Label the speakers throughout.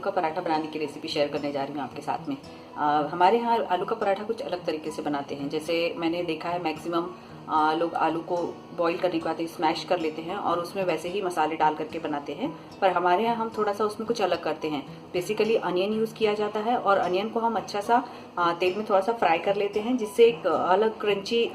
Speaker 1: का पराठा बनाने की रेसिपी शेयर करने जा रही हूँ आपके साथ में। हमारे यहाँ आलू का पराठा कुछ अलग तरीके से बनाते हैं। जैसे मैंने देखा है मैक्सिमम लोग आलू को बॉईल करने के बाद स्मैश कर लेते हैं और उसमें वैसे ही मसाले डाल करके बनाते हैं, पर हमारे यहाँ हम थोड़ा सा उसमें कुछ अलग करते हैं। बेसिकली अनियन यूज़ किया जाता है और अनियन को हम अच्छा सा तेल में थोड़ा सा फ्राई कर लेते हैं, जिससे एक अलग क्रंची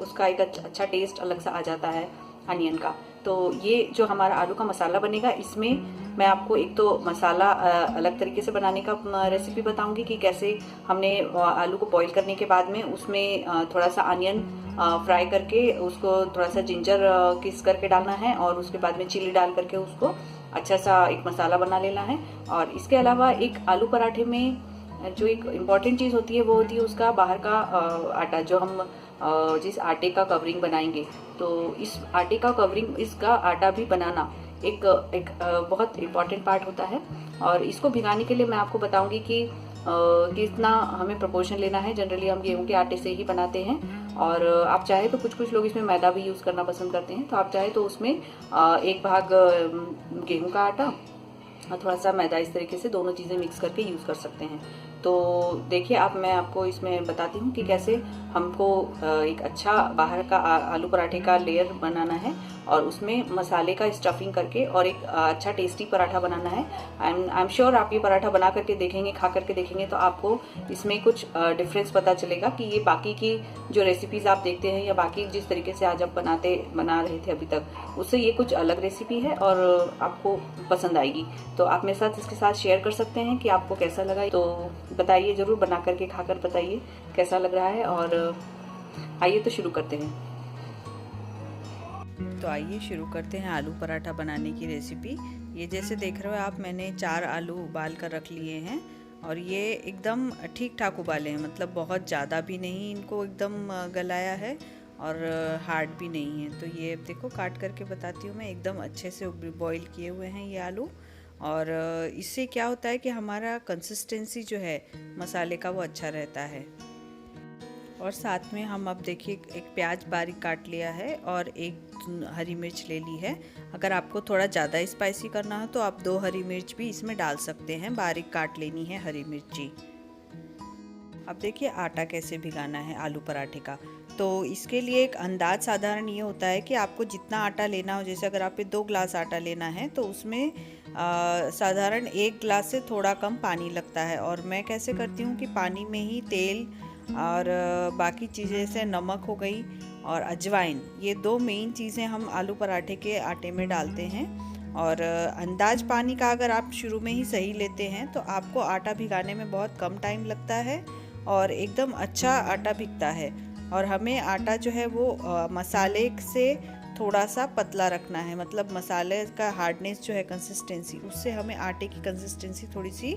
Speaker 1: उसका एक अच्छा टेस्ट अलग सा आ जाता है अनियन का। तो ये जो हमारा आलू का मसाला बनेगा, इसमें मैं आपको एक तो मसाला अलग तरीके से बनाने का रेसिपी बताऊंगी कि कैसे हमने आलू को बॉईल करने के बाद में उसमें थोड़ा सा अनियन फ्राई करके उसको थोड़ा सा जिंजर किस करके डालना है और उसके बाद में चिली डाल करके उसको अच्छा सा एक मसाला बना लेना है। और इसके अलावा एक आलू पराठे में जो एक इम्पॉर्टेंट चीज़ होती है वो होती है उसका बाहर का आटा, जो हम जिस आटे का कवरिंग बनाएंगे, तो इस आटे का कवरिंग, इसका आटा भी बनाना एक बहुत इम्पॉर्टेंट पार्ट होता है। और इसको भिगाने के लिए मैं आपको बताऊंगी कि कितना हमें प्रोपोर्शन लेना है। जनरली हम गेहूं के आटे से ही बनाते हैं, और आप चाहे तो कुछ लोग इसमें मैदा भी यूज़ करना पसंद करते हैं, तो आप चाहे तो उसमें एक भाग गेहूं का आटा और थोड़ा सा मैदा, इस तरीके से दोनों चीज़ें मिक्स करके यूज़ कर सकते हैं। तो देखिए, आप मैं आपको इसमें बताती हूँ कि कैसे हमको एक अच्छा बाहर का आलू पराठे का लेयर बनाना है और उसमें मसाले का स्टफिंग करके और एक अच्छा टेस्टी पराठा बनाना है। आई एम श्योर आप ये पराठा बना करके देखेंगे, खा करके देखेंगे, तो आपको इसमें कुछ डिफरेंस पता चलेगा कि ये बाकी की जो रेसिपीज़ आप देखते हैं या बाकी जिस तरीके से आज आप बना रहे थे अभी तक, उससे ये कुछ अलग रेसिपी है और आपको पसंद आएगी। तो आप मेरे साथ इसके साथ शेयर कर सकते हैं कि आपको कैसा लगा। तो बताइए, ज़रूर बना करके खाकर बताइए कैसा लग रहा है। और आइए तो शुरू करते हैं। तो आइए शुरू करते हैं आलू पराठा बनाने की रेसिपी। ये जैसे देख रहे हो आप, मैंने 4 आलू उबाल कर रख लिए हैं और ये एकदम ठीक ठाक उबाले हैं, मतलब बहुत ज़्यादा भी नहीं इनको एकदम गलाया है और हार्ड भी नहीं है। तो ये देखो, काट करके बताती हूँ मैं, एकदम अच्छे से बॉईल किए हुए हैं ये आलू। और इससे क्या होता है कि हमारा कंसिस्टेंसी जो है मसाले का वो अच्छा रहता है। और साथ में हम अब देखिए एक प्याज बारीक काट लिया है और एक हरी मिर्च ले ली है। अगर आपको थोड़ा ज़्यादा स्पाइसी करना हो तो आप 2 हरी मिर्च भी इसमें डाल सकते हैं, बारीक काट लेनी है हरी मिर्ची। अब देखिए आटा कैसे भिगाना है आलू पराठे का। तो इसके लिए एक अंदाज साधारण ये होता है कि आपको जितना आटा लेना हो, जैसे अगर आपको 2 ग्लास आटा लेना है तो उसमें साधारण 1 ग्लास से थोड़ा कम पानी लगता है। और मैं कैसे करती हूँ कि पानी में ही तेल और बाकी चीज़ें जैसे नमक हो गई और अजवाइन, ये 2 मेन चीज़ें हम आलू पराठे के आटे में डालते हैं। और अंदाज पानी का अगर आप शुरू में ही सही लेते हैं तो आपको आटा भिगाने में बहुत कम टाइम लगता है और एकदम अच्छा आटा भिगता है। और हमें आटा जो है वो मसाले से थोड़ा सा पतला रखना है, मतलब मसाले का हार्डनेस जो है कंसिस्टेंसी, उससे हमें आटे की कंसिस्टेंसी थोड़ी सी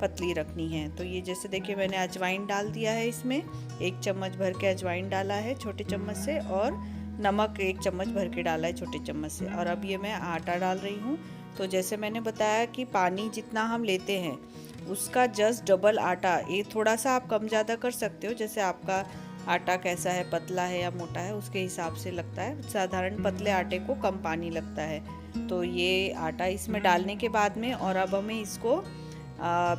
Speaker 1: पतली रखनी है। तो ये जैसे देखिए मैंने अजवाइन डाल दिया है, इसमें 1 चम्मच भर के अजवाइन डाला है छोटे चम्मच से, और नमक 1 चम्मच भर के डाला है छोटे चम्मच से। और अब ये मैं आटा डाल रही हूँ। तो जैसे मैंने बताया कि पानी जितना हम लेते हैं उसका जस्ट डबल आटा, ये थोड़ा सा आप कम ज़्यादा कर सकते हो, जैसे आपका आटा कैसा है, पतला है या मोटा है, उसके हिसाब से लगता है। साधारण पतले आटे को कम पानी लगता है। तो ये आटा इसमें डालने के बाद में, और अब हमें इसको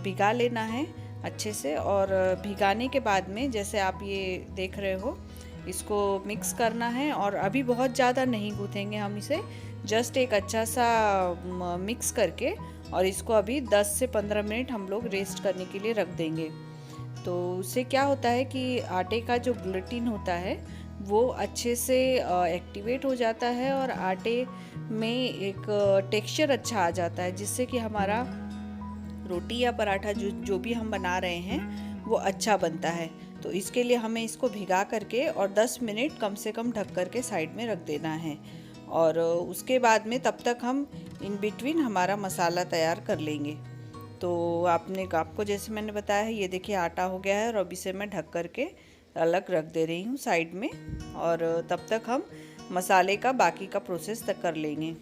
Speaker 1: भिगा लेना है अच्छे से। और भिगाने के बाद में जैसे आप ये देख रहे हो, इसको मिक्स करना है। और अभी बहुत ज़्यादा नहीं गूँथेंगे हम इसे, जस्ट एक अच्छा सा मिक्स करके, और इसको अभी 10 से 15 मिनट हम लोग रेस्ट करने के लिए रख देंगे। तो उससे क्या होता है कि आटे का जो ग्लूटिन होता है वो अच्छे से एक्टिवेट हो जाता है और आटे में एक टेक्सचर अच्छा आ जाता है, जिससे कि हमारा रोटी या पराठा जो भी हम बना रहे हैं वो अच्छा बनता है। तो इसके लिए हमें इसको भिगा करके और 10 मिनट कम से कम ढक करके साइड में रख देना है। और उसके बाद में तब तक हम इन बिटवीन हमारा मसाला तैयार कर लेंगे। तो आपको जैसे मैंने बताया है, ये देखिए आटा हो गया है और अब इसे मैं ढक करके अलग रख दे रही हूँ साइड में। और तब तक हम मसाले का बाकी का प्रोसेस तक कर लेंगे।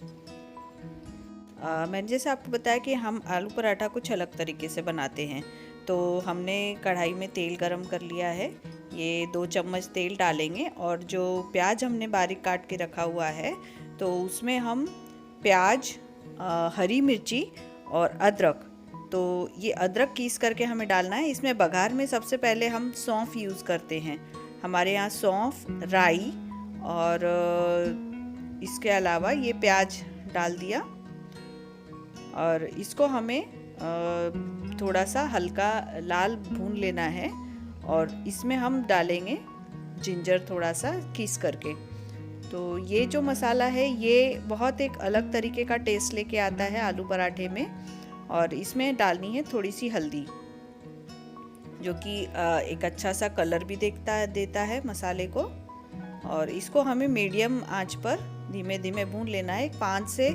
Speaker 1: मैंने जैसे आपको बताया कि हम आलू पराठा कुछ अलग तरीके से बनाते हैं। तो हमने कढ़ाई में तेल गरम कर लिया है, ये 2 चम्मच तेल डालेंगे। और जो प्याज हमने बारीक काट के रखा हुआ है, तो उसमें हम प्याज, हरी मिर्ची और अदरक तो ये अदरक कीस करके हमें डालना है। इसमें बघार में सबसे पहले हम सौंफ यूज़ करते हैं। हमारे यहाँ सौंफ, राई और इसके अलावा ये प्याज डाल दिया और इसको हमें थोड़ा सा हल्का लाल भून लेना है। और इसमें हम डालेंगे जिंजर थोड़ा सा कीस करके। तो ये जो मसाला है ये बहुत एक अलग तरीके का टेस्ट लेके आता है आलू पराठे में। और इसमें डालनी है थोड़ी सी हल्दी, जो कि एक अच्छा सा कलर भी देता है मसाले को। और इसको हमें मीडियम आंच पर धीमे धीमे भून लेना है। 5 से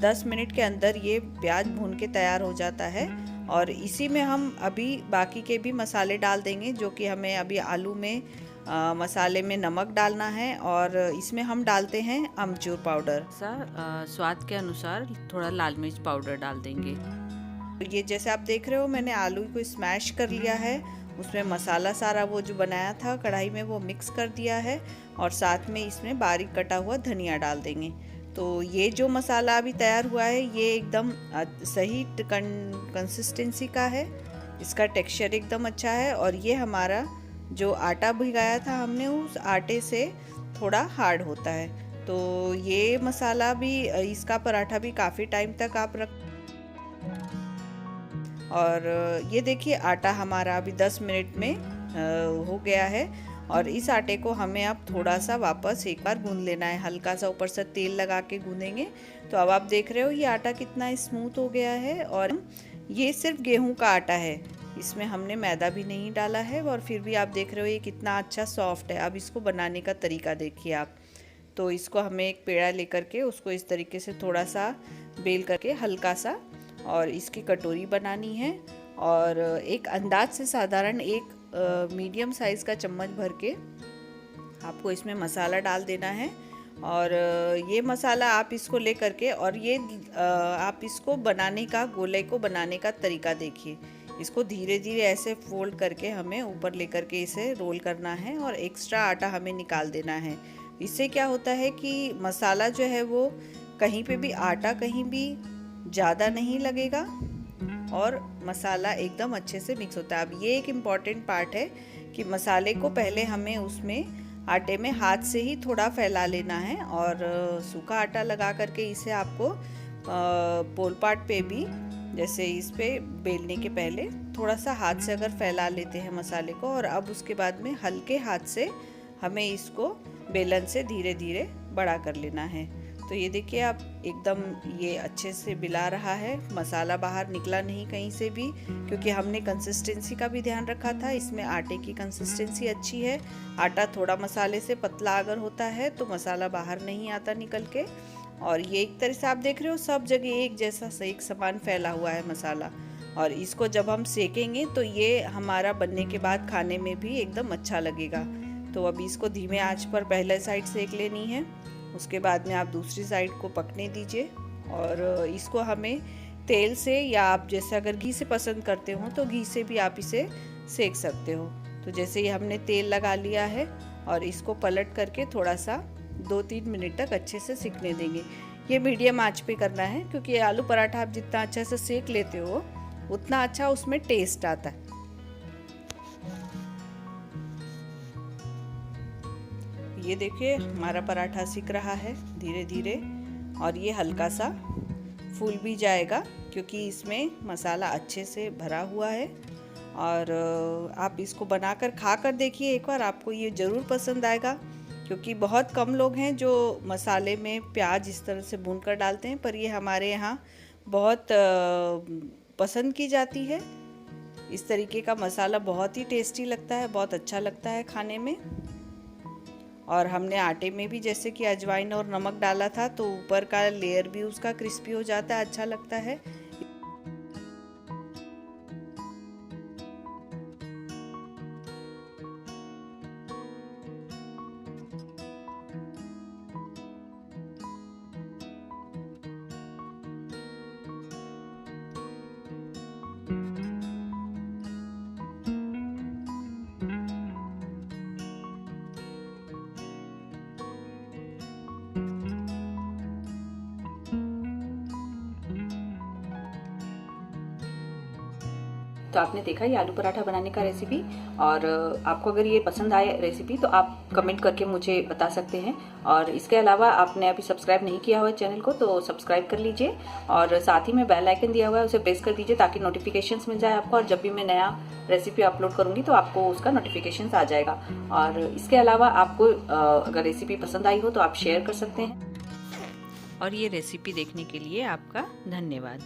Speaker 1: 10 मिनट के अंदर ये प्याज भून के तैयार हो जाता है। और इसी में हम अभी बाकी के भी मसाले डाल देंगे, जो कि हमें अभी आलू में मसाले में नमक डालना है और इसमें हम डालते हैं अमचूर पाउडर। स्वाद के अनुसार थोड़ा लाल मिर्च पाउडर डाल देंगे। ये जैसे आप देख रहे हो मैंने आलू को स्मैश कर लिया है, उसमें मसाला सारा वो जो बनाया था कढ़ाई में वो मिक्स कर दिया है और साथ में इसमें बारीक कटा हुआ धनिया डाल देंगे। तो ये जो मसाला अभी तैयार हुआ है ये एकदम सही कंसिस्टेंसी का है, इसका टेक्सचर एकदम अच्छा है। और ये हमारा जो आटा भिगाया था हमने उस आटे से थोड़ा हार्ड होता है। तो ये मसाला भी, इसका पराठा भी काफ़ी टाइम तक आप रख। और ये देखिए आटा हमारा अभी 10 मिनट में हो गया है। और इस आटे को हमें अब थोड़ा सा वापस एक बार गूंद लेना है, हल्का सा ऊपर से तेल लगा के गूंदेंगे। तो अब आप देख रहे हो ये आटा कितना स्मूथ हो गया है। और ये सिर्फ गेहूं का आटा है, इसमें हमने मैदा भी नहीं डाला है। और फिर भी आप देख रहे हो ये कितना अच्छा सॉफ्ट है। अब इसको बनाने का तरीका देखिए आप। तो इसको हमें एक पेड़ा लेकर के उसको इस तरीके से थोड़ा सा बेल करके हल्का सा, और इसकी कटोरी बनानी है। और एक अंदाज से साधारण एक मीडियम साइज़ का चम्मच भर के आपको इसमें मसाला डाल देना है। और ये मसाला आप इसको ले करके, और ये आप इसको बनाने का, गोले को बनाने का तरीका देखिए। इसको धीरे धीरे ऐसे फोल्ड करके हमें ऊपर ले करके इसे रोल करना है और एक्स्ट्रा आटा हमें निकाल देना है। इससे क्या होता है कि मसाला जो है वो कहीं पे भी, आटा कहीं भी ज़्यादा नहीं लगेगा और मसाला एकदम अच्छे से मिक्स होता है। अब ये एक इम्पॉर्टेंट पार्ट है कि मसाले को पहले हमें उसमें आटे में हाथ से ही थोड़ा फैला लेना है। और सूखा आटा लगा करके इसे आपको पोलपाट पे भी, जैसे इस पे बेलने के पहले थोड़ा सा हाथ से अगर फैला लेते हैं मसाले को, और अब उसके बाद में हल्के हाथ से हमें इसको बेलन से धीरे धीरे बड़ा कर लेना है। तो ये देखिए आप एकदम ये अच्छे से मिला रहा है, मसाला बाहर निकला नहीं कहीं से भी, क्योंकि हमने कंसिस्टेंसी का भी ध्यान रखा था। इसमें आटे की कंसिस्टेंसी अच्छी है, आटा थोड़ा मसाले से पतला अगर होता है तो मसाला बाहर नहीं आता निकल के। और ये एक तरह से आप देख रहे हो सब जगह एक जैसा एक समान फैला हुआ है मसाला। और इसको जब हम सेकेंगे तो ये हमारा बनने के बाद खाने में भी एकदम अच्छा लगेगा। तो अभी इसको धीमे आंच पर पहले साइड सेक लेनी है, उसके बाद में आप दूसरी साइड को पकने दीजिए। और इसको हमें तेल से, या आप जैसे अगर घी से पसंद करते हो तो घी से भी आप इसे सेक सकते हो। तो जैसे ही हमने तेल लगा लिया है और इसको पलट करके थोड़ा सा 2-3 मिनट तक अच्छे से सिकने देंगे। ये मीडियम आंच पे करना है, क्योंकि आलू पराठा आप जितना अच्छे से सेक लेते हो उतना अच्छा उसमें टेस्ट आता है। ये देखिए हमारा पराठा सिक रहा है धीरे धीरे, और ये हल्का सा फूल भी जाएगा क्योंकि इसमें मसाला अच्छे से भरा हुआ है। और आप इसको बनाकर खा कर देखिए एक बार, आपको ये ज़रूर पसंद आएगा। क्योंकि बहुत कम लोग हैं जो मसाले में प्याज इस तरह से भूनकर डालते हैं, पर ये हमारे यहाँ बहुत पसंद की जाती है। इस तरीके का मसाला बहुत ही टेस्टी लगता है, बहुत अच्छा लगता है खाने में। और हमने आटे में भी जैसे कि अजवाइन और नमक डाला था, तो ऊपर का लेयर भी उसका क्रिस्पी हो जाता है, अच्छा लगता है। तो आपने देखा ये आलू पराठा बनाने का रेसिपी, और आपको अगर ये पसंद आए रेसिपी तो आप कमेंट करके मुझे बता सकते हैं। और इसके अलावा आपने अभी सब्सक्राइब नहीं किया हुआ है चैनल को तो सब्सक्राइब कर लीजिए, और साथ ही में बेल आइकन दिया हुआ है उसे प्रेस कर दीजिए ताकि नोटिफिकेशंस मिल जाए आपको, और जब भी मैं नया रेसिपी अपलोड करूंगी तो आपको उसका नोटिफिकेशंस आ जाएगा। और इसके अलावा आपको अगर रेसिपी पसंद आई हो तो आप शेयर कर सकते हैं। और ये रेसिपी देखने के लिए आपका धन्यवाद।